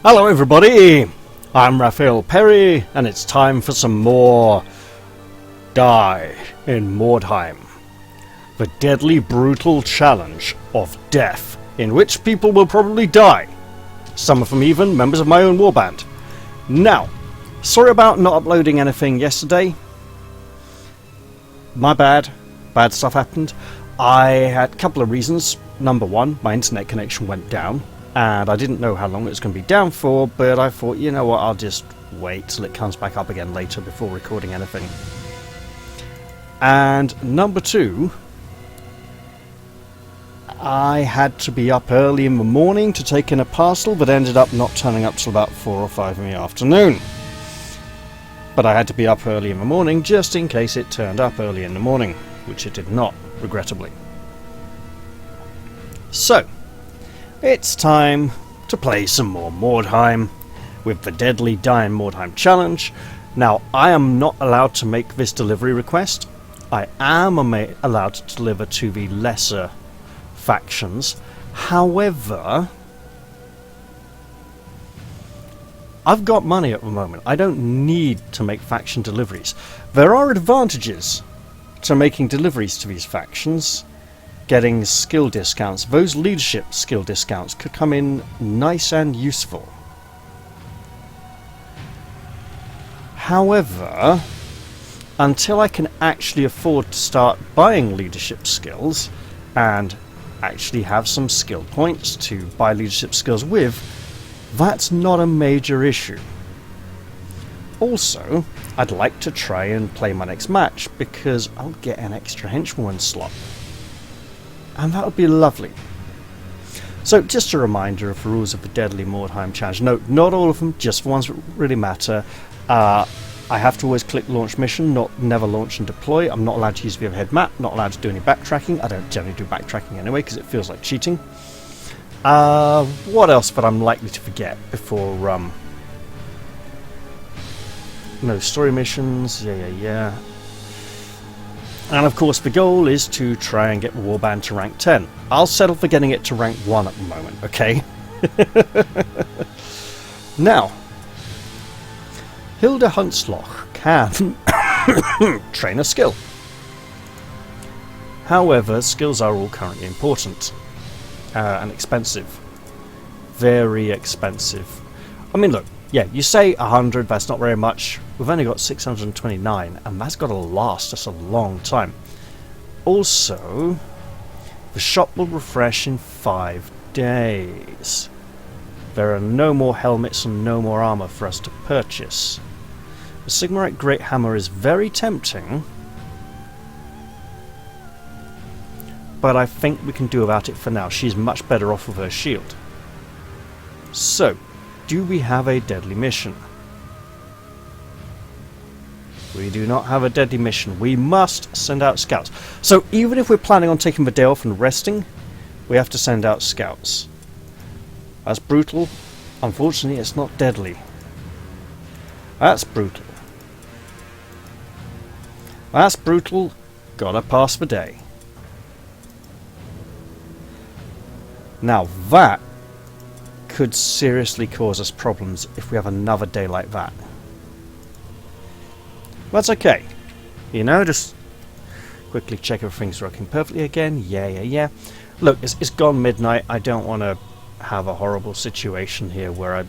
Hello everybody, I'm Raphael Perry and it's time for some more Die in Mordheim. The deadly brutal challenge of death, in which people will probably die. Some of them even members of my own warband. Now, sorry about not uploading anything yesterday. My bad. Bad stuff happened. I had a couple of reasons. Number one, my internet connection went down. And I didn't know how long it was going to be down for, but I thought, you know what, I'll just wait till it comes back up again later before recording anything. And number two, I had to be up early in the morning to take in a parcel that ended up not turning up till about 4 or 5 in the afternoon. But I had to be up early in the morning just in case it turned up early in the morning, which it did not, regrettably. So, it's time to play some more Mordheim with the deadly Die in Mordheim challenge. Now, I am not allowed to make this delivery request. I am allowed to deliver to the lesser factions. However, I've got money at the moment. I don't need to make faction deliveries. There are advantages to making deliveries to these factions. Getting skill discounts, those leadership skill discounts could come in nice and useful. However, until I can actually afford to start buying leadership skills and actually have some skill points to buy leadership skills with, that's not a major issue. Also, I'd like to try and play my next match because I'll get an extra henchman slot. And that would be lovely. So, just a reminder of the rules of the Deadly Mordheim challenge. No, not all of them, just the ones that really matter. I have to always click launch mission, never launch and deploy. I'm not allowed to use the overhead map, not allowed to do any backtracking. I don't generally do backtracking anyway because it feels like cheating. What else that I'm likely to forget before... No story missions, yeah. And of course the goal is to try and get the warband to rank 10. I'll settle for getting it to rank 1 at the moment, okay? Now, Hilda Huntsloch can train a skill. However, skills are all currently important and expensive. Very expensive. I mean, look, yeah, you say 100, that's not very much. We've only got 629, and that's got to last us a long time. Also, the shop will refresh in 5 days. There are no more helmets and no more armor for us to purchase. The Sigmar Great Hammer is very tempting, but I think we can do without it for now. She's much better off with her shield. So, do we have a deadly mission? We do not have a deadly mission. We must send out scouts. So even if we're planning on taking the day off and resting, we have to send out scouts. That's brutal. Unfortunately, it's not deadly. That's brutal. That's brutal. Gotta pass the day. Now that could seriously cause us problems if we have another day like that. That's okay. You know, just quickly check everything's working perfectly again. Yeah. Look, it's gone midnight. I don't want to have a horrible situation here where I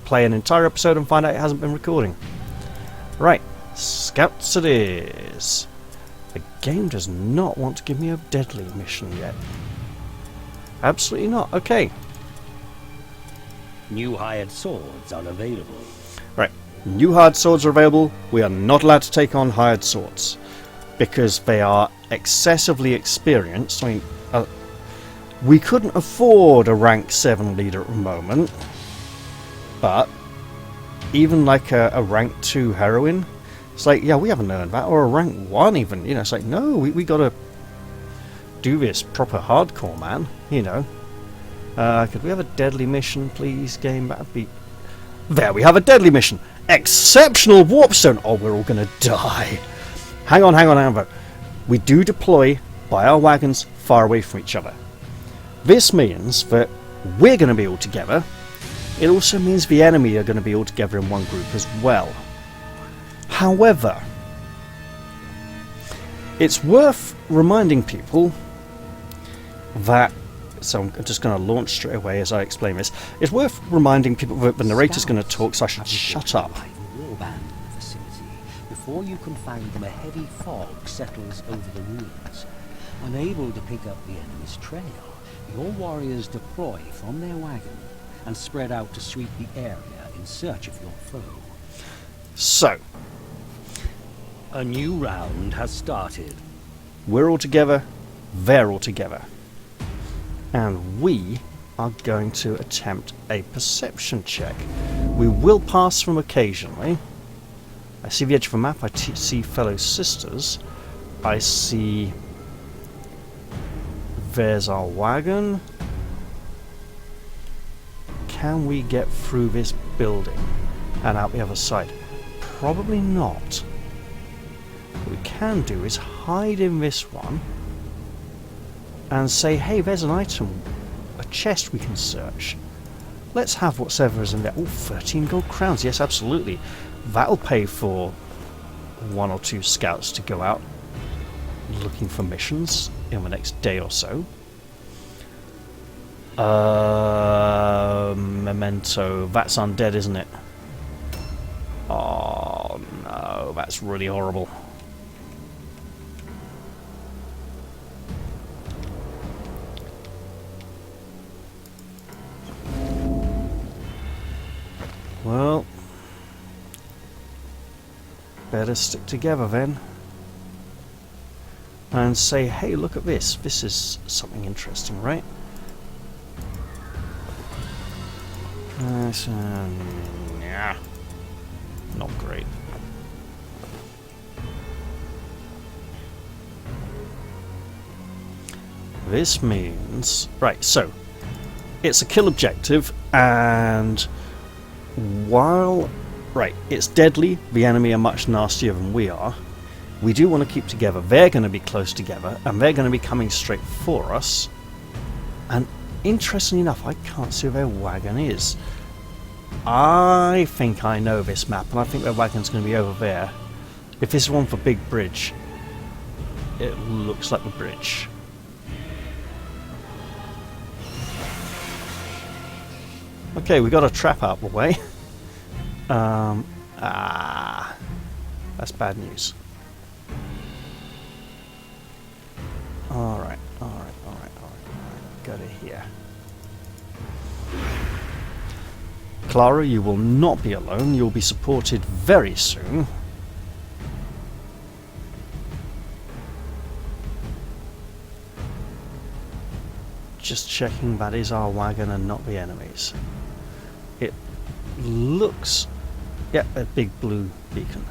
play an entire episode and find out it hasn't been recording. Right, scouts it is. The game does not want to give me a deadly mission yet. Absolutely not. Okay. New hired swords are available. Right, new hired swords are available. We are not allowed to take on hired swords because they are excessively experienced. I mean, we couldn't afford a rank 7 leader at the moment, but even like a rank 2 heroine, it's like, yeah, we haven't earned that, or a rank 1 even, you know, it's like, no, we gotta do this proper hardcore, man, you know. Could we have a deadly mission, please, game? That'd be... There, we have a deadly mission! Exceptional warpstone! Oh, we're all gonna die. Hang on. We do deploy by our wagons far away from each other. This means that we're going to be all together, it also means the enemy are going to be all together in one group as well. However, it's worth reminding people that, so I'm just going to launch straight away as I explain this, it's worth reminding people that the narrator's going to talk, so I should shut up. Warband facility. Before you can find them, a heavy fog settles over the ruins. Unable to pick up the enemy's trail, your warriors deploy from their wagon and spread out to sweep the area in search of your foe. So, A new round has started. we're all together, they're all together. And we are going to attempt a perception check. We will pass them occasionally. I see the edge of the map, I see fellow sisters. I see... There's our wagon. Can we get through this building and out the other side? Probably not. What we can do is hide in this one and say, hey, there's an item, a chest we can search. Let's have whatever is in there. Oh, 13 gold crowns. Yes, absolutely. That'll pay for 1 or 2 scouts to go out looking for missions in the next day or so. Memento. That's undead, isn't it? Oh, no. That's really horrible. Well, better stick together then. And say, hey, look at this. This is something interesting, right? Yeah, not great. This means... Right, so, it's a kill objective, and while... Right, it's deadly, the enemy are much nastier than we are. We do want to keep together. They're going to be close together, and they're going to be coming straight for us. And interestingly enough, I can't see where their wagon is. I think I know this map, and I think their wagon's going to be over there. If this is one for Big Bridge, it looks like the bridge. Okay, we got a trap out the way. That's bad news. Alright. Go to here. Clara, you will not be alone. You'll be supported very soon. Just checking that is our wagon and not the enemy's. It looks... Yeah, a big blue beacon.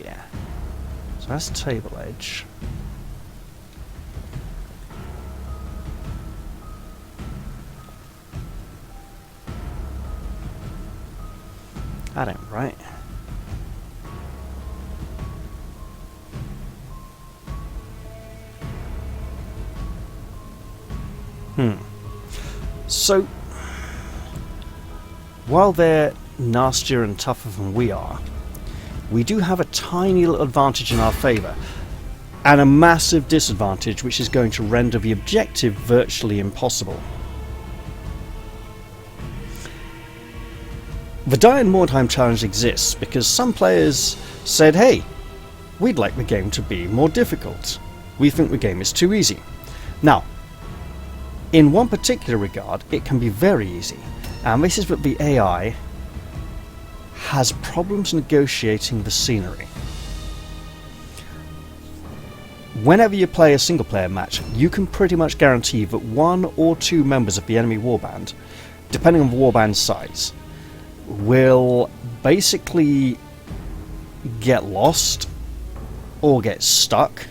Yeah. So that's table edge. That ain't right. So, while they're nastier and tougher than we are, we do have a tiny little advantage in our favour, and a massive disadvantage which is going to render the objective virtually impossible. The Die in Mordheim challenge exists because some players said, hey, we'd like the game to be more difficult. We think the game is too easy. Now, in one particular regard, it can be very easy, and this is that the AI has problems negotiating the scenery. Whenever you play a single player match, you can pretty much guarantee that 1 or 2 members of the enemy warband, depending on the warband's size, will basically get lost or get stuck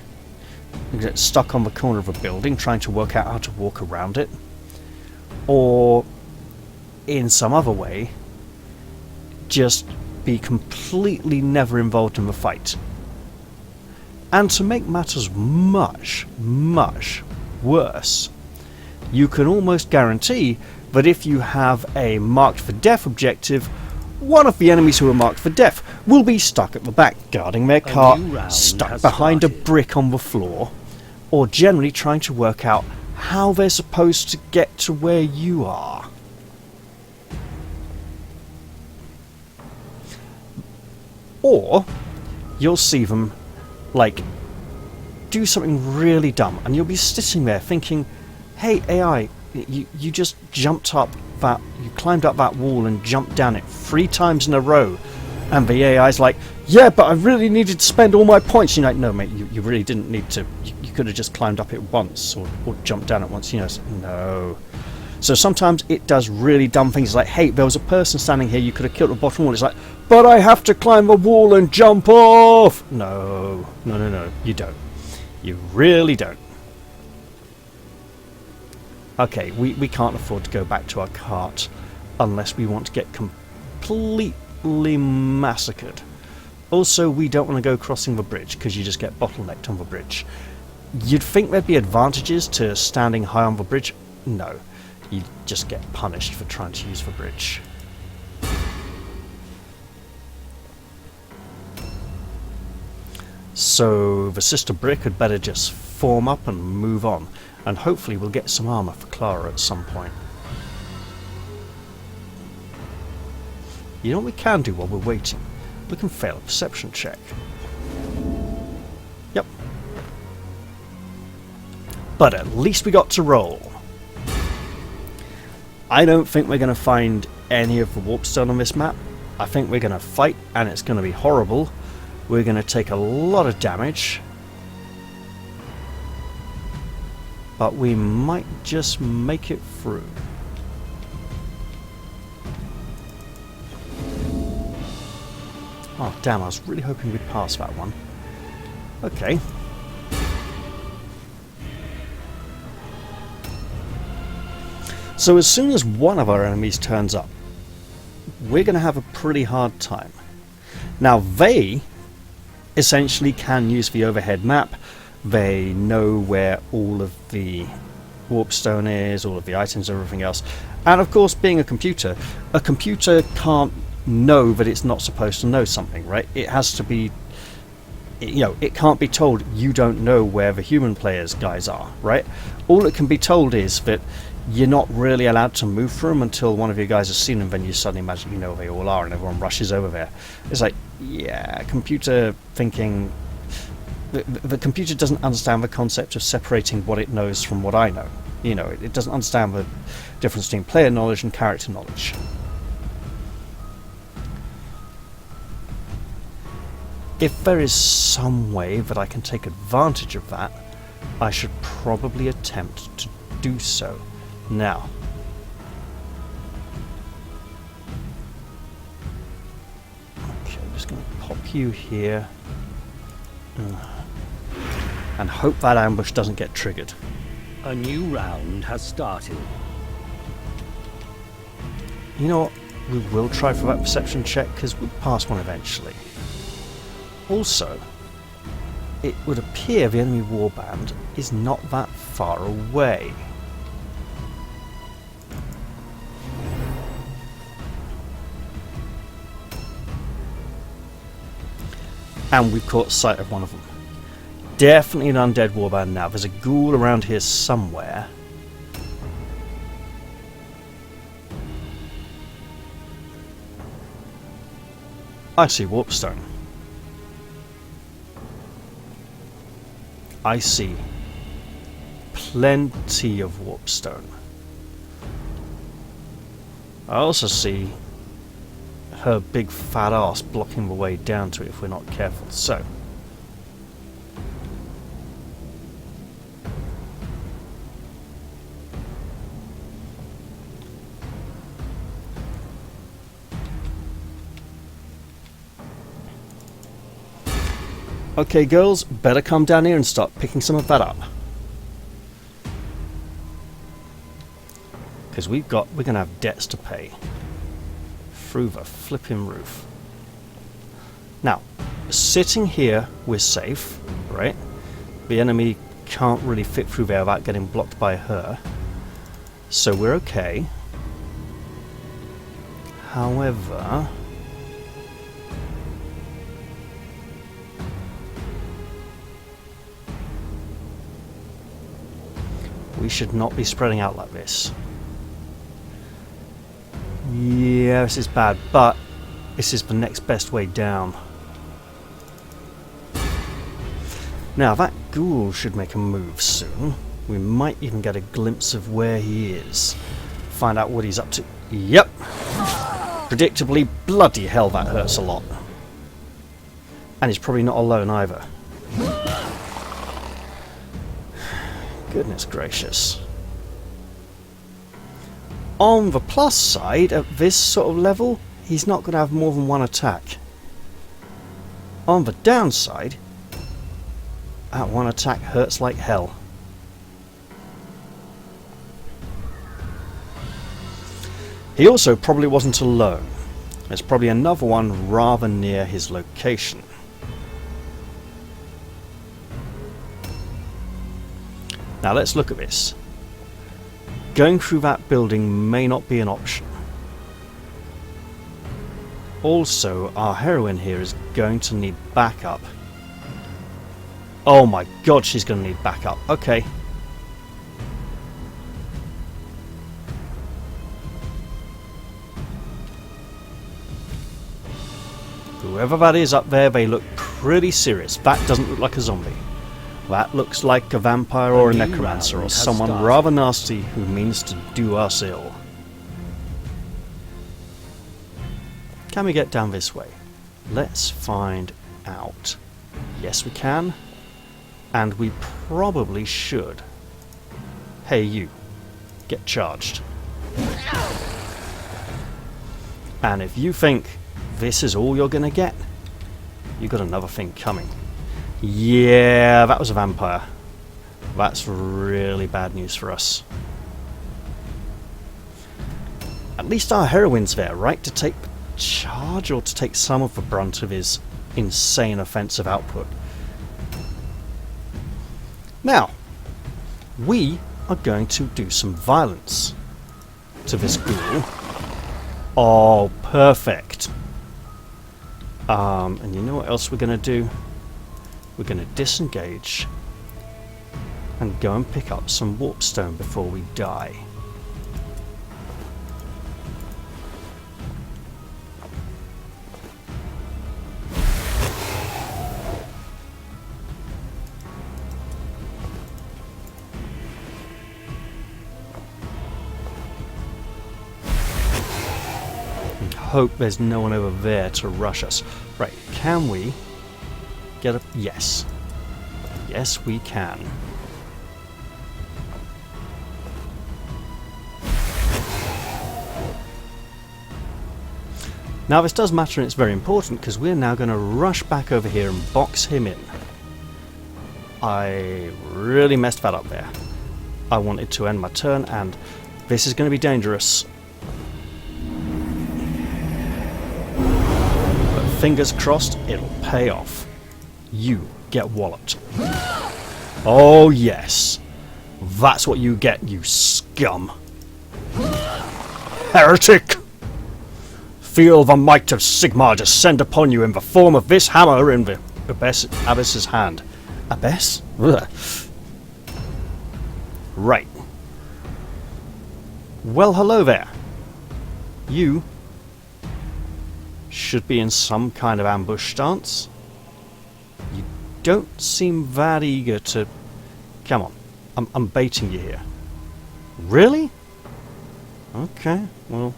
on the corner of a building trying to work out how to walk around it, or in some other way just be completely never involved in the fight. And to make matters much, much worse, you can almost guarantee that if you have a marked for death objective, one of the enemies who are marked for death will be stuck at the back guarding their cart, stuck behind a brick on the floor, or generally trying to work out how they're supposed to get to where you are. Or you'll see them like do something really dumb and you'll be sitting there thinking, hey AI, you just jumped up that, you climbed up that wall and jumped down it 3 times in a row, and the AI's like, yeah, but I really needed to spend all my points. You're like, no mate, you really didn't need to. You could have just climbed up it once or jumped down it once, you know. No. So sometimes it does really dumb things like, hey, there was a person standing here, you could have killed the bottom wall. It's like, but I have to climb the wall and jump off. No, you don't. You really don't. Okay, we can't afford to go back to our cart unless we want to get completely massacred. Also, we don't want to go crossing the bridge because you just get bottlenecked on the bridge. You'd think there'd be advantages to standing high on the bridge. No, you just get punished for trying to use the bridge. So the sister brick had better just form up and move on, and hopefully we'll get some armour for Clara at some point. You know what we can do while we're waiting? We can fail a perception check. Yep. But at least we got to roll. I don't think we're going to find any of the warpstone on this map. I think we're going to fight and it's going to be horrible. We're going to take a lot of damage. But we might just make it through. Oh damn, I was really hoping we'd pass that one. Okay. So as soon as one of our enemies turns up, we're going to have a pretty hard time. Now they essentially can use the overhead map. They know where all of the warpstone is, all of the items, everything else. And of course, being a computer can't know that it's not supposed to know something, right? It has to be, you know, it can't be told you don't know where the human players guys are, right? All it can be told is that you're not really allowed to move through them until one of your guys has seen them, then you suddenly imagine you know where they all are and everyone rushes over there. It's like, yeah, computer thinking. The computer doesn't understand the concept of separating what it knows from what I know. You know, it doesn't understand the difference between player knowledge and character knowledge. If there is some way that I can take advantage of that, I should probably attempt to do so. Now, okay, I'm just going to pop you here. And hope that ambush doesn't get triggered. A new round has started. You know what? We will try for that perception check because we'll pass one eventually. Also, it would appear the enemy warband is not that far away. And we've caught sight of one of them. Definitely an undead warband now. There's a ghoul around here somewhere. I see warpstone. I see plenty of warpstone. I also see her big fat ass blocking the way down to it if we're not careful. So, okay girls, better come down here and start picking some of that up. Because we're gonna have debts to pay. Through the flipping roof. Now, sitting here, we're safe, right? The enemy can't really fit through there without getting blocked by her. So we're okay. However, we should not be spreading out like this. Yeah, this is bad, but this is the next best way down. Now, that ghoul should make a move soon. We might even get a glimpse of where he is. Find out what he's up to. Yep! Predictably, bloody hell, that hurts a lot. And he's probably not alone either. Goodness gracious. On the plus side, at this sort of level, he's not going to have more than one attack. On the downside, that one attack hurts like hell. He also probably wasn't alone. There's probably another one rather near his location. Now let's look at this. Going through that building may not be an option. Also, our heroine here is going to need backup. Oh my god, she's going to need backup. Okay. Whoever that is up there, they look pretty serious. That doesn't look like a zombie. That looks like a vampire or a necromancer or someone rather nasty who means to do us ill. Can we get down this way? Let's find out. Yes, we can. And we probably should. Hey, you. Get charged. And if you think this is all you're gonna get, you got another thing coming. Yeah, that was a vampire. That's really bad news for us. At least our heroine's there, right? To take charge or to take some of the brunt of his insane offensive output. Now, we are going to do some violence to this ghoul. Oh, perfect. And you know what else we're going to do? We're going to disengage and go and pick up some warpstone before we die. And hope there's no one over there to rush us. Right, can we get a... Yes. Yes, we can. Now this does matter and it's very important because we're now going to rush back over here and box him in. I really messed that up there. I wanted to end my turn and this is going to be dangerous. But fingers crossed it'll pay off. You get walloped. Oh yes. That's what you get, you scum. Heretic! Feel the might of Sigmar descend upon you in the form of this hammer in the Abyss's hand. Abyss? Ugh. Right. Well, hello there. You should be in some kind of ambush stance. You don't seem that eager to... Come on. I'm baiting you here. Really? Okay, well,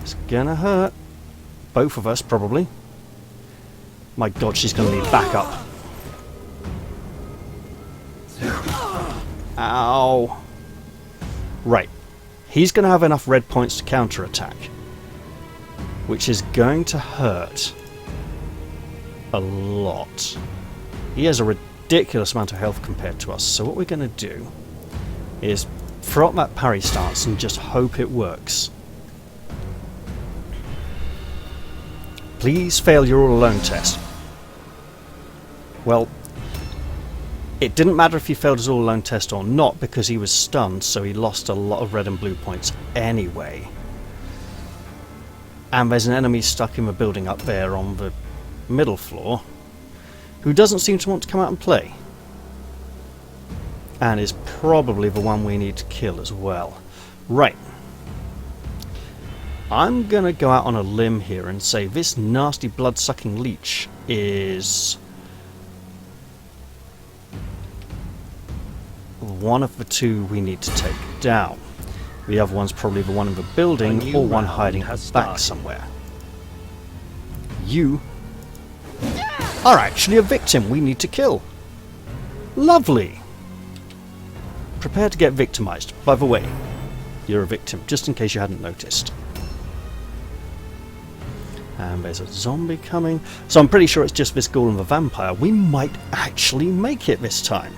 it's gonna hurt. Both of us, probably. My god, she's gonna need backup. Ow. Right. He's gonna have enough red points to counterattack. Which is going to hurt a lot. He has a ridiculous amount of health compared to us, so what we're going to do is throw up that parry stance and just hope it works. Please fail your all-alone test. Well, it didn't matter if he failed his all-alone test or not because he was stunned, so he lost a lot of red and blue points anyway. And there's an enemy stuck in the building up there on the middle floor who doesn't seem to want to come out and play. And is probably the one we need to kill as well. Right. I'm going to go out on a limb here and say this nasty blood-sucking leech is one of the two we need to take down. The other one's probably the one in the building or one hiding back somewhere. You are actually a victim we need to kill. Lovely. Prepare to get victimized. By the way, you're a victim, just in case you hadn't noticed. And there's a zombie coming. So I'm pretty sure it's just this ghoul and the vampire. We might actually make it this time.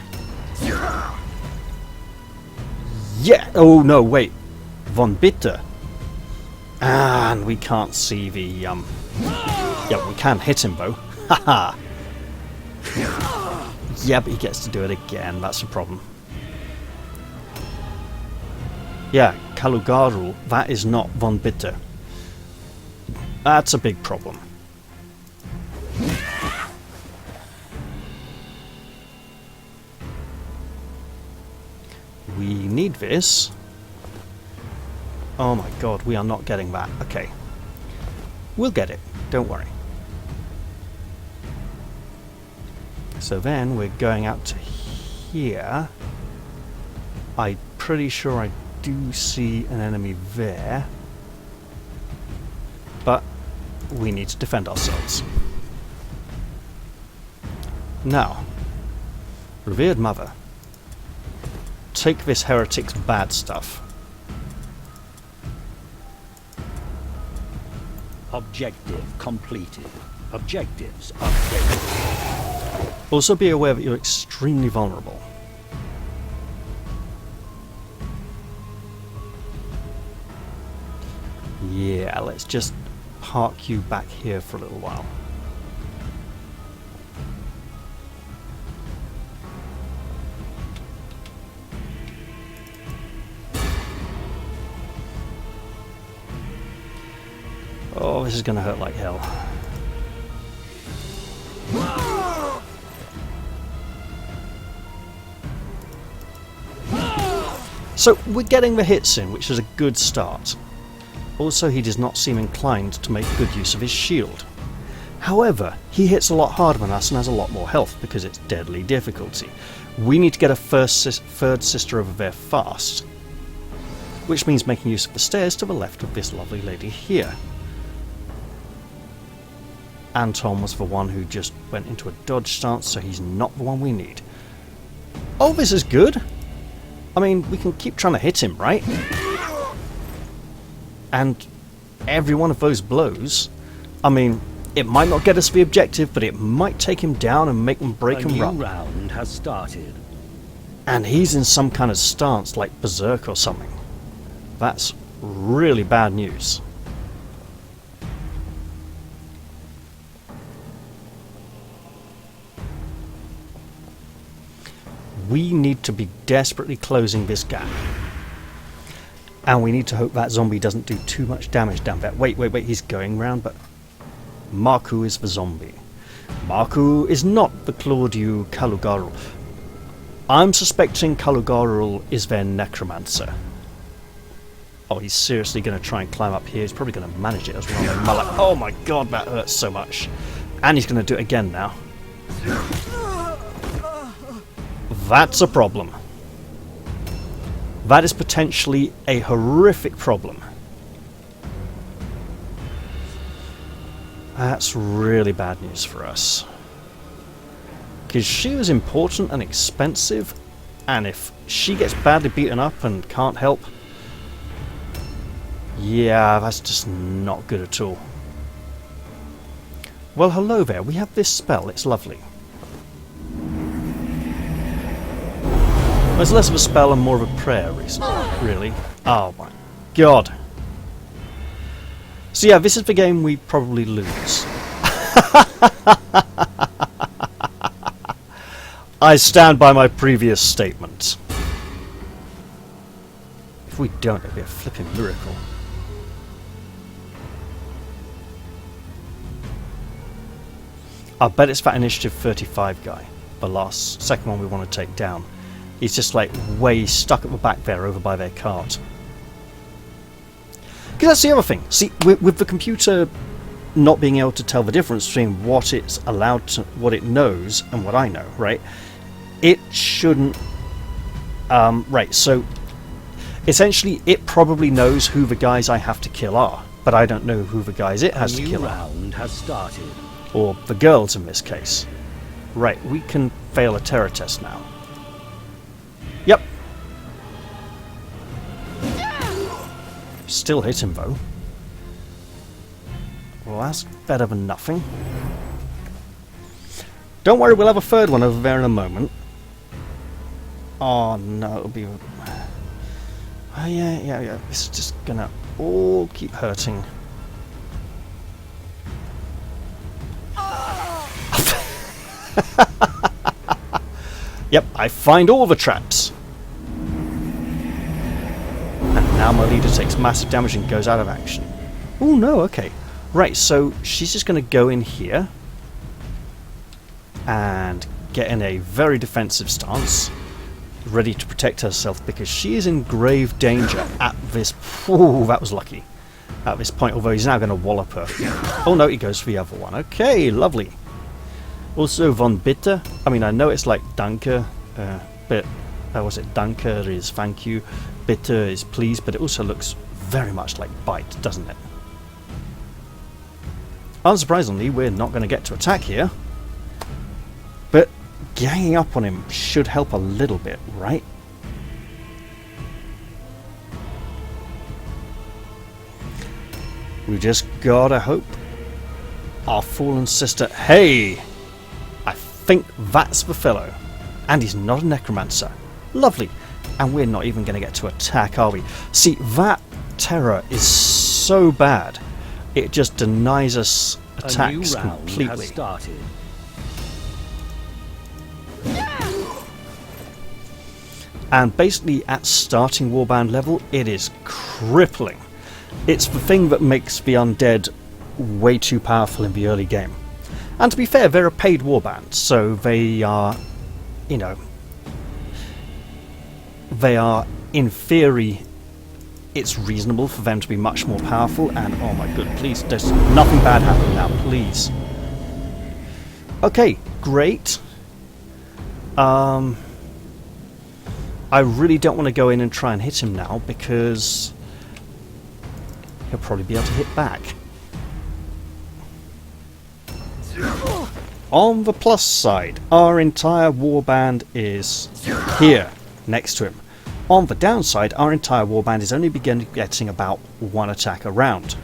Yeah! Oh no, wait. Von Bitter. And we can't see the, Yeah, we can hit him though. Haha! Yeah, but he gets to do it again. That's the problem. Yeah, Kalugarul. That is not Von Bitter. That's a big problem. We need this. Oh my god, we are not getting that. Okay. We'll get it. Don't worry. So then we're going out to here. I'm pretty sure I do see an enemy there. But we need to defend ourselves. Now, revered mother, take this heretic's bad stuff. Objective completed. Objectives updated. Also be aware that you're extremely vulnerable. Yeah, let's just park you back here for a little while. Oh, this is going to hurt like hell. So, we're getting the hits in, which is a good start. Also, he does not seem inclined to make good use of his shield. However, he hits a lot harder than us and has a lot more health because it's deadly difficulty. We need to get a third sister over there fast, which means making use of the stairs to the left of this lovely lady here. Anton was the one who just went into a dodge stance, so he's not the one we need. Oh, this is good! I mean, we can keep trying to hit him, right? And every one of those blows, I mean, it might not get us the objective, but it might take him down and make him break and run. A new round has started. And he's in some kind of stance like berserk or something. That's really bad news. We need to be desperately closing this gap. And we need to hope that zombie doesn't do too much damage down there. Wait, he's going round, but Marku is the zombie. Marku is not the Claudiu Kalugarul. I'm suspecting Kalugarul is their necromancer. Oh, he's seriously going to try and climb up here. He's probably going to manage it as well. Oh my god, that hurts so much. And he's going to do it again now. That's a problem. That is potentially a horrific problem. That's really bad news for us. Because she was important and expensive, and if she gets badly beaten up and can't help, yeah, that's just not good at all. Well, hello there. We have this spell. It's lovely. It's less of a spell and more of a prayer, really. Oh my god. So yeah, this is the game we probably lose. I stand by my previous statement. If we don't, it'd be a flipping miracle. I bet it's that initiative 35 guy, the second one we want to take down. He's just like way stuck at the back there over by their cart. Because that's the other thing. See, with the computer not being able to tell the difference between what it's allowed to, what it knows and what I know, right? It shouldn't... right, so essentially it probably knows who the guys I have to kill are, but I don't know who the guys it has to kill are. A new round has started. Or the girls in this case. Right, we can fail a terror test now. Yep. Still hit him though. Well, that's better than nothing. Don't worry, we'll have a third one over there in a moment. Oh no, it'll be... Oh yeah. This is just gonna all keep hurting. Yep, I find all the traps. And now my leader takes massive damage and goes out of action. Oh no, okay. Right, so she's just going to go in here and get in a very defensive stance, ready to protect herself because she is in grave danger at this... Ooh, that was lucky. At this point, although he's now going to wallop her. Oh no, he goes for the other one. Okay, lovely. Also, von Bitte. I mean, I know it's like Danke, but was it Danke is thank you, Bitte is please, but it also looks very much like bite, doesn't it? Unsurprisingly, we're not going to get to attack here, but ganging up on him should help a little bit, right? We just gotta hope our fallen sister... Hey! I think that's the fellow. And he's not a necromancer. Lovely. And we're not even going to get to attack, are we? See, that terror is so bad. It just denies us attacks completely. Has started. And basically at starting warband level, it is crippling. It's the thing that makes the undead way too powerful in the early game. And to be fair, they're a paid warband, so they are, you know, they are, in theory, it's reasonable for them to be much more powerful, and oh my god, please, there's nothing bad happening now, please. Okay, great. I really don't want to go in and try and hit him now, because he'll probably be able to hit back. On the plus side, our entire warband is here, next to him. On the downside, our entire warband is only getting about one attack a round.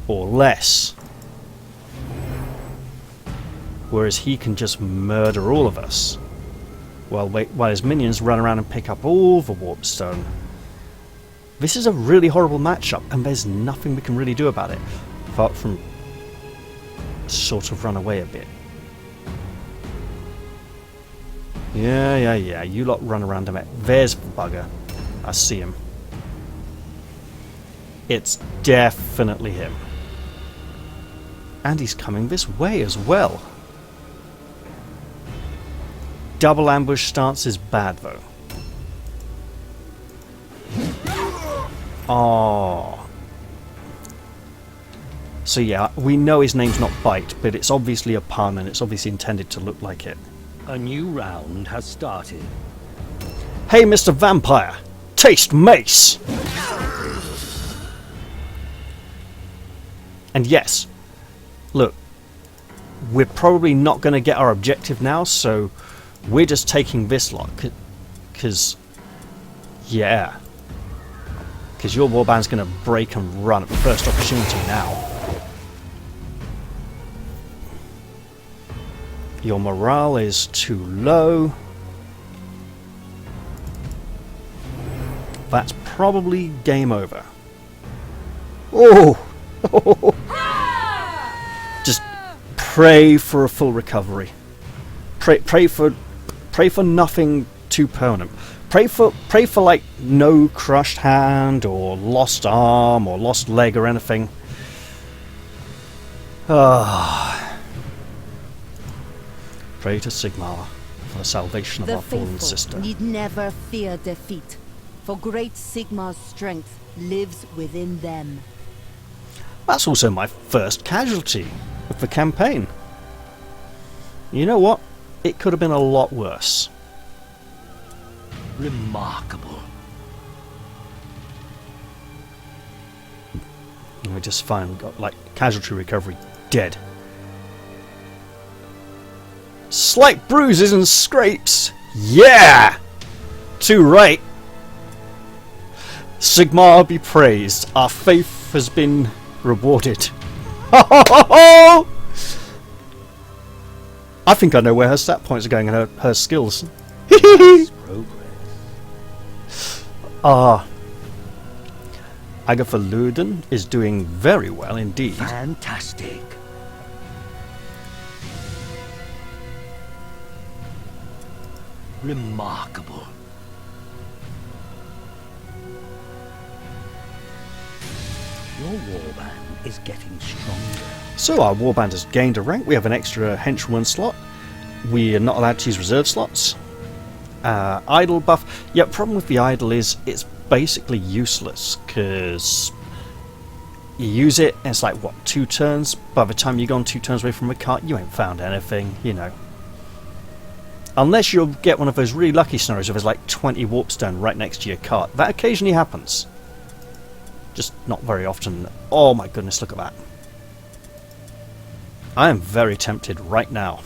Or less. Whereas he can just murder all of us. While his minions run around and pick up all the warpstone. This is a really horrible matchup, and there's nothing we can really do about it. Apart from sort of run away a bit. Yeah, you lot run around a bit. There's the bugger. I see him. It's definitely him. And he's coming this way as well. Double ambush stance is bad though. Oh. So yeah, we know his name's not Bite, but it's obviously a pun and it's obviously intended to look like it. A new round has started. Hey, Mr. Vampire! Taste mace! And yes, look, we're probably not going to get our objective now, so we're just taking this lot, because, yeah. Because your warband's going to break and run at the first opportunity now. Your morale is too low. That's probably game over. Oh! Just pray for a full recovery. Pray for nothing too permanent. Pray for like no crushed hand or lost arm or lost leg or anything. Ah. Pray to Sigmar for the salvation of The our fallen faithful sister. need never fear defeat, for great Sigmar's strength lives within them. That's also my first casualty of the campaign. You know what? It could have been a lot worse. Remarkable. And we just finally got, like, casualty recovery dead. Slight bruises and scrapes. Yeah! Too right. Sigmar be praised. Our faith has been rewarded. I think I know where her stat points are going and her skills. Progress. Agatha Luden is doing very well indeed. Fantastic. Remarkable. Your warband is getting stronger. So our warband has gained a rank. We have an extra henchman slot. We are not allowed to use reserve slots. Idle buff. Yeah, problem with the idle is it's basically useless because you use it and it's like, what, 2 turns? By the time you've gone 2 turns away from the cart, you ain't found anything, you know. Unless you'll get one of those really lucky scenarios where there's like 20 warpstone right next to your cart. That occasionally happens. Just not very often. Oh my goodness, look at that. I am very tempted right now.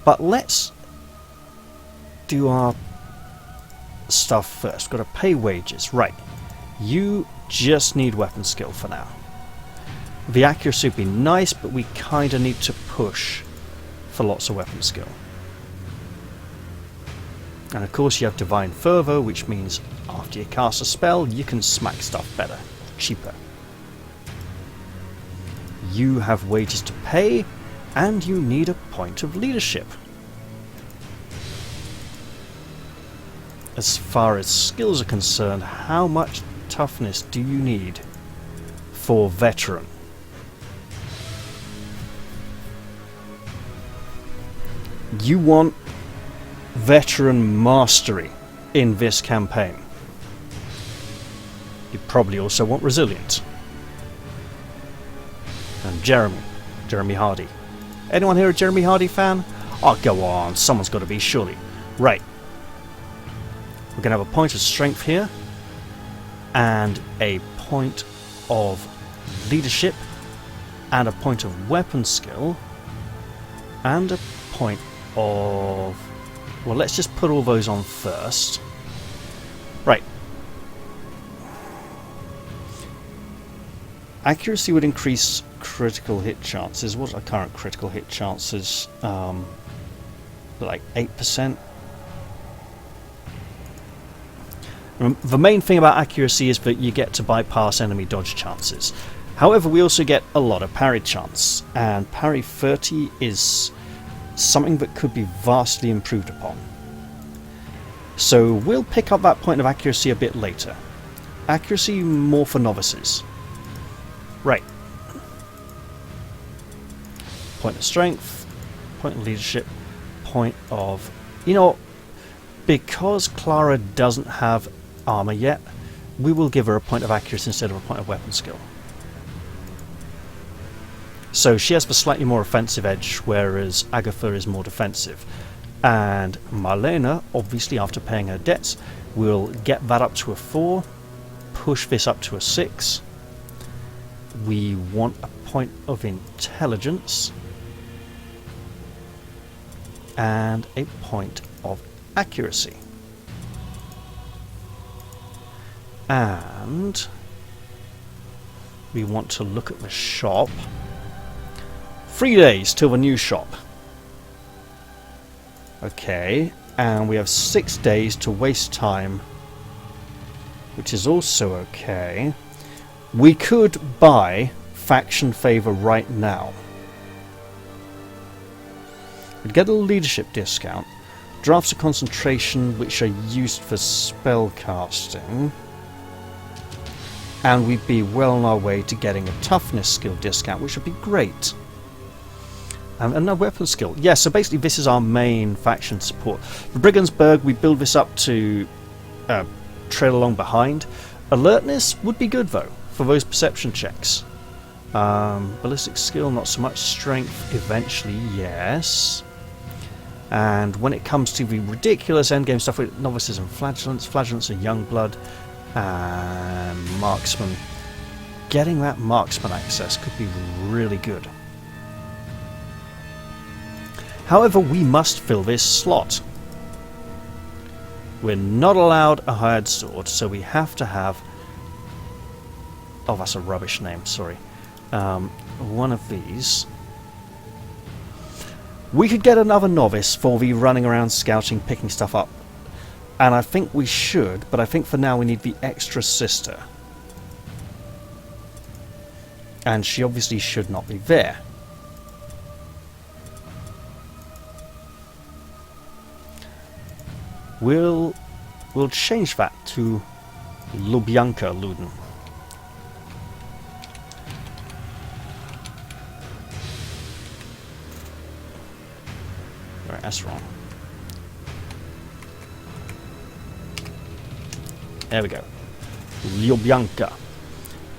But let's do our stuff first. Got to pay wages. Right. You just need weapon skill for now. The accuracy would be nice, but we kind of need to push for lots of weapon skill. And of course you have Divine Fervour, which means after you cast a spell, you can smack stuff better, cheaper. You have wages to pay, and you need a point of leadership. As far as skills are concerned, how much toughness do you need for veteran? You want veteran mastery in this campaign. You probably also want resilient. And Jeremy Hardy. Anyone here a Jeremy Hardy fan? Oh, go on, someone's got to be, surely. Right. We're going to have a point of strength here, and a point of leadership, and a point of weapon skill, and a point of... well, let's just put all those on first. Right. Accuracy would increase critical hit chances. What are current critical hit chances? Like 8%. The main thing about accuracy is that you get to bypass enemy dodge chances. However, we also get a lot of parry chance, and parry 30 is something that could be vastly improved upon. So we'll pick up that point of accuracy a bit later. Accuracy more for novices. Right. Point of strength, point of leadership, point of... you know, because Clara doesn't have armor yet, we will give her a point of accuracy instead of a point of weapon skill. So she has the slightly more offensive edge, whereas Agatha is more defensive. And Marlena, obviously after paying her debts, will get that up to a 4, push this up to a 6. We want a point of intelligence and a point of accuracy. And we want to look at the shop. 3 days till the new shop. Okay, and we have 6 days to waste time, which is also okay. We could buy faction favor right now. We'd get a leadership discount, drafts of concentration which are used for spell casting, and we'd be well on our way to getting a toughness skill discount, which would be great. And no weapon skill. Yeah, so basically this is our main faction support. The Brigandsburg, we build this up to trail along behind. Alertness would be good though, for those perception checks. Ballistic skill, not so much. Strength, eventually, yes. And when it comes to the ridiculous endgame stuff with novices and flagellants and young blood, and marksman, getting that marksman access could be really good. However, we must fill this slot. We're not allowed a hired sword, so we have to have... Oh, that's a rubbish name, sorry. One of these. We could get another novice for the running around scouting, picking stuff up. And I think we should, but I think for now we need the extra sister. And she obviously should not be there. We'll change that to Lubyanka Luden. Right, that's wrong. There we go. Lubyanka.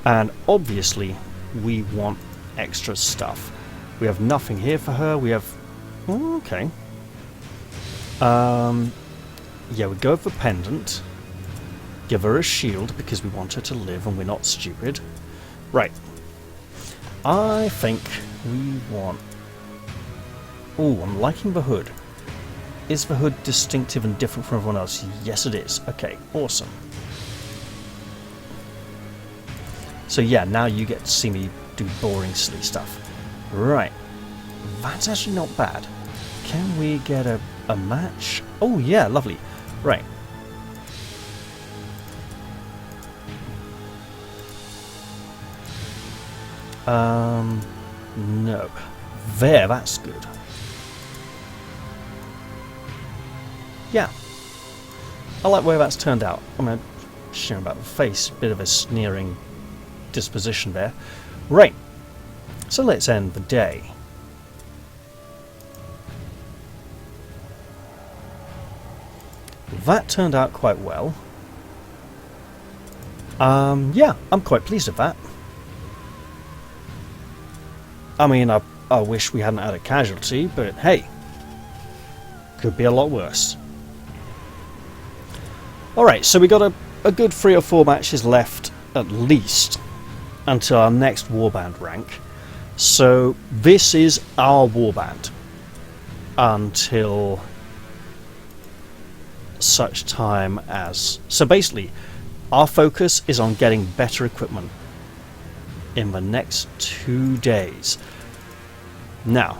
And obviously we want extra stuff. We have nothing here for her. We have... Oh, okay. Yeah, we go for pendant. Give her a shield because we want her to live and we're not stupid. Right. I think we want... Oh, I'm liking the hood. Is the hood distinctive and different from everyone else? Yes, it is. Okay, awesome. So yeah, now you get to see me do boring, silly stuff. Right. That's actually not bad. Can we get a match? Oh yeah, lovely. Right. No. There, that's good. Yeah. I like the way that's turned out. I'm going to share about the face. Bit of a sneering disposition there. Right. So let's end the day. That turned out quite well. Yeah, I'm quite pleased with that. I mean, I wish we hadn't had a casualty, but hey, could be a lot worse. Alright, so we got a good 3 or 4 matches left, at least, until our next warband rank. So this is our warband until such time as... So basically, our focus is on getting better equipment in the next 2 days. Now,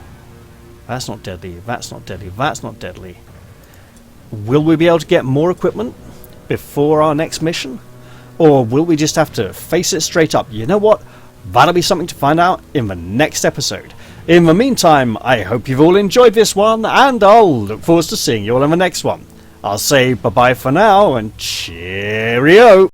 that's not deadly, that's not deadly, that's not deadly. Will we be able to get more equipment before our next mission? Or will we just have to face it straight up? You know what? That'll be something to find out in the next episode. In the meantime, I hope you've all enjoyed this one, and I'll look forward to seeing you all in the next one. I'll say bye-bye for now, and cheerio!